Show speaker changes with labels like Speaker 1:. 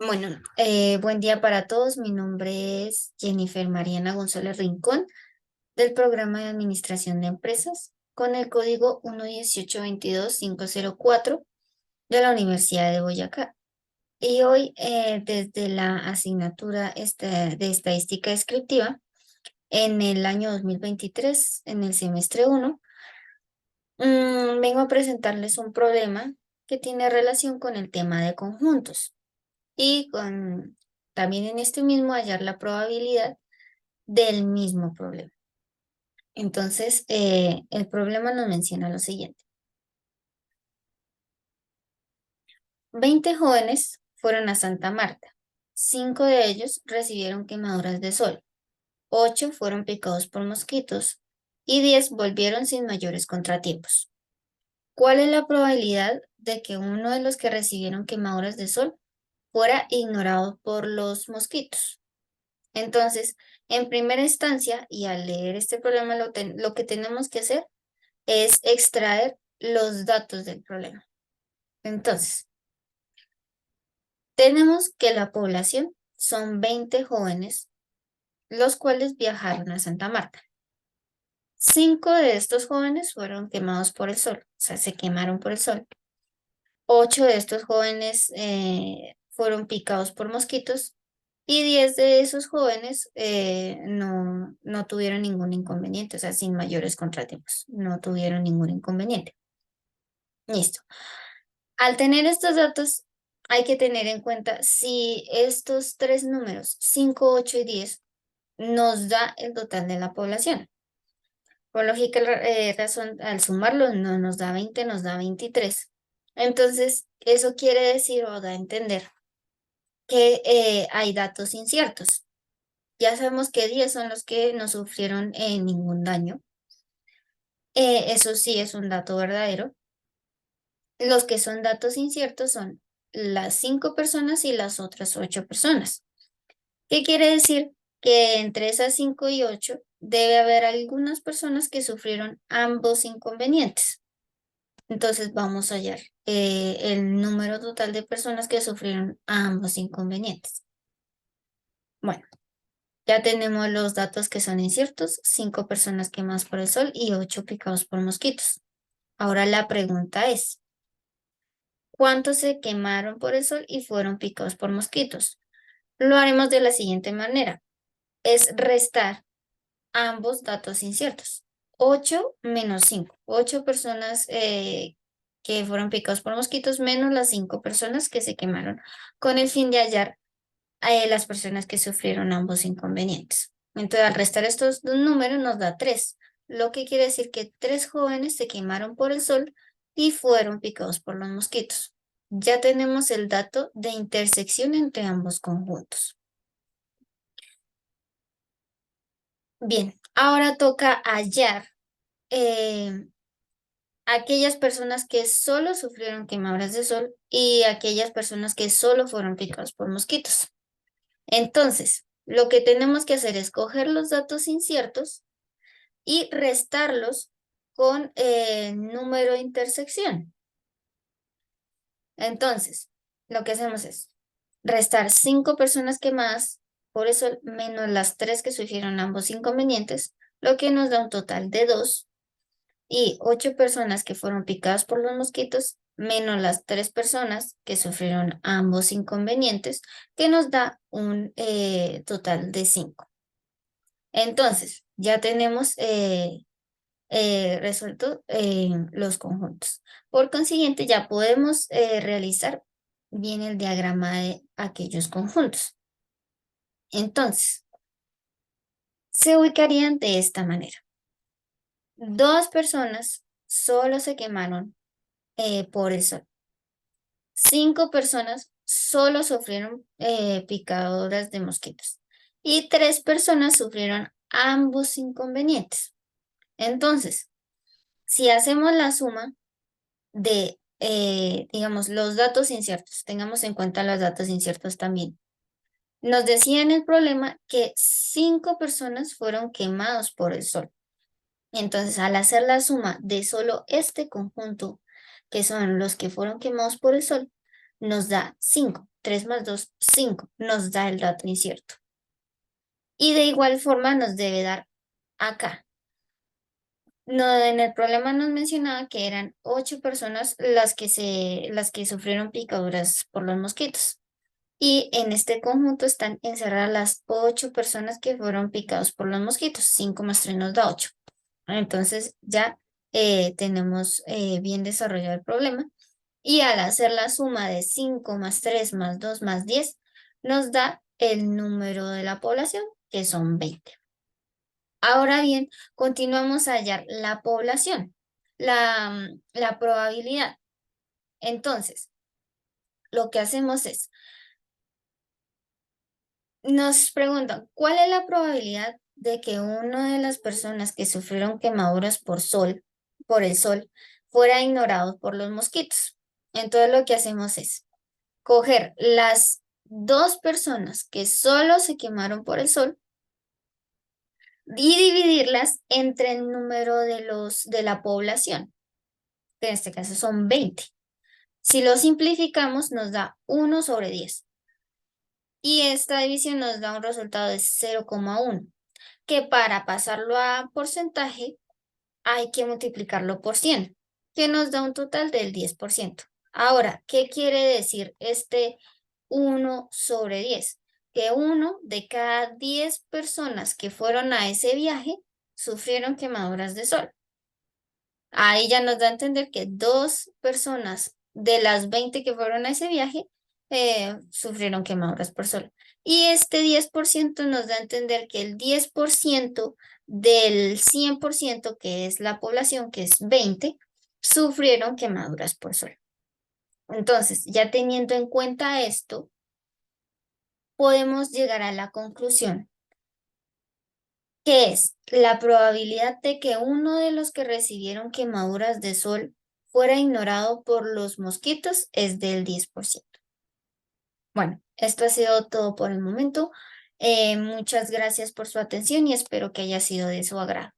Speaker 1: Buen día para todos. Mi nombre es Jennifer Mariana González Rincón del programa de Administración de Empresas con el código 11822-504 de la Universidad de Boyacá. Y hoy, desde la asignatura de Estadística Descriptiva, en el año 2023, en el semestre 1, vengo a presentarles un problema que tiene relación con el tema de conjuntos y con también en este mismo hallar la probabilidad del mismo problema. Entonces, el problema nos menciona lo siguiente. 20 jóvenes fueron a Santa Marta. 5 de ellos recibieron quemaduras de sol. 8 fueron picados por mosquitos y 10 volvieron sin mayores contratiempos. ¿Cuál es la probabilidad de que uno de los que recibieron quemaduras de sol fuera ignorado por los mosquitos? Entonces, en primera instancia, y al leer este problema, lo que tenemos que hacer es extraer los datos del problema. Entonces, tenemos que la población son 20 jóvenes, los cuales viajaron a Santa Marta. 5 de estos jóvenes fueron quemados por el sol, o sea, se quemaron por el sol. 8 de estos jóvenes fueron picados por mosquitos y 10 de esos jóvenes no tuvieron ningún inconveniente, o sea, sin mayores contratiempos, no tuvieron ningún inconveniente. Listo. Al tener estos datos, hay que tener en cuenta si estos tres números, 5, 8 y 10, nos da el total de la población. Por lógica razón, al sumarlo no nos da 20, nos da 23. Entonces, eso quiere decir o da a entender que hay datos inciertos. Ya sabemos que 10 son los que no sufrieron ningún daño. Eso sí es un dato verdadero. Los que son datos inciertos son las 5 personas y las otras 8 personas. ¿Qué quiere decir? Que entre esas 5 y 8 debe haber algunas personas que sufrieron ambos inconvenientes. Entonces vamos a hallar el número total de personas que sufrieron ambos inconvenientes. Bueno, ya tenemos los datos que son inciertos, 5 personas quemadas por el sol y 8 picados por mosquitos. Ahora la pregunta es, ¿cuántos se quemaron por el sol y fueron picados por mosquitos? Lo haremos de la siguiente manera, es restar ambos datos inciertos. 8 menos 5, 8 personas que fueron picados por mosquitos menos las 5 personas que se quemaron, con el fin de hallar las personas que sufrieron ambos inconvenientes. Entonces, al restar estos dos números nos da 3, lo que quiere decir que 3 jóvenes se quemaron por el sol y fueron picados por los mosquitos. Ya tenemos el dato de intersección entre ambos conjuntos. Bien, ahora toca hallar eh, aquellas personas que solo sufrieron quemaduras de sol y aquellas personas que solo fueron picados por mosquitos. Entonces, lo que tenemos que hacer es coger los datos inciertos y restarlos con número de intersección. Entonces, lo que hacemos es restar 5 personas quemadas por el sol menos las 3 que sufrieron ambos inconvenientes, lo que nos da un total de 2 y 8 personas que fueron picadas por los mosquitos, menos las 3 personas que sufrieron ambos inconvenientes, que nos da un total de 5. Entonces, ya tenemos resuelto los conjuntos. Por consiguiente, ya podemos realizar bien el diagrama de aquellos conjuntos. Entonces, se ubicarían de esta manera. 2 personas solo se quemaron por el sol. 5 personas solo sufrieron picaduras de mosquitos y 3 personas sufrieron ambos inconvenientes. Entonces, si hacemos la suma de, digamos, los datos inciertos, tengamos en cuenta los datos inciertos también. Nos decía en el problema que 5 personas fueron quemados por el sol. Entonces, al hacer la suma de solo este conjunto, que son los que fueron quemados por el sol, nos da 5. 3 más 2, 5. Nos da el dato incierto. Y de igual forma nos debe dar acá. No, en el problema nos mencionaba que eran 8 personas las que sufrieron picaduras por los mosquitos. Y en este conjunto están encerradas las 8 personas que fueron picados por los mosquitos. 5 más 3 nos da 8. Entonces ya tenemos bien desarrollado el problema. Y al hacer la suma de 5 más 3 más 2 más 10, nos da el número de la población, que son 20. Ahora bien, continuamos a hallar la población, la probabilidad. Entonces, lo que hacemos es, nos preguntan, ¿cuál es la probabilidad de que una de las personas que sufrieron quemaduras por el sol, fuera ignorado por los mosquitos? Entonces, lo que hacemos es coger las 2 personas que solo se quemaron por el sol y dividirlas entre el número de la población, que en este caso son 20. Si lo simplificamos, nos da 1/10. Y esta división nos da un resultado de 0,1, que para pasarlo a porcentaje hay que multiplicarlo por 100, que nos da un total del 10%. Ahora, ¿qué quiere decir este 1/10? Que 1 de cada 10 personas que fueron a ese viaje sufrieron quemaduras de sol. Ahí ya nos da a entender que 2 personas de las 20 que fueron a ese viaje sufrieron quemaduras por sol. Y este 10% nos da a entender que el 10% del 100%, que es la población, que es 20, sufrieron quemaduras por sol. Entonces, ya teniendo en cuenta esto, podemos llegar a la conclusión que es la probabilidad de que uno de los que recibieron quemaduras de sol fuera ignorado por los mosquitos es del 10%. Bueno, esto ha sido todo por el momento. Muchas gracias por su atención y espero que haya sido de su agrado.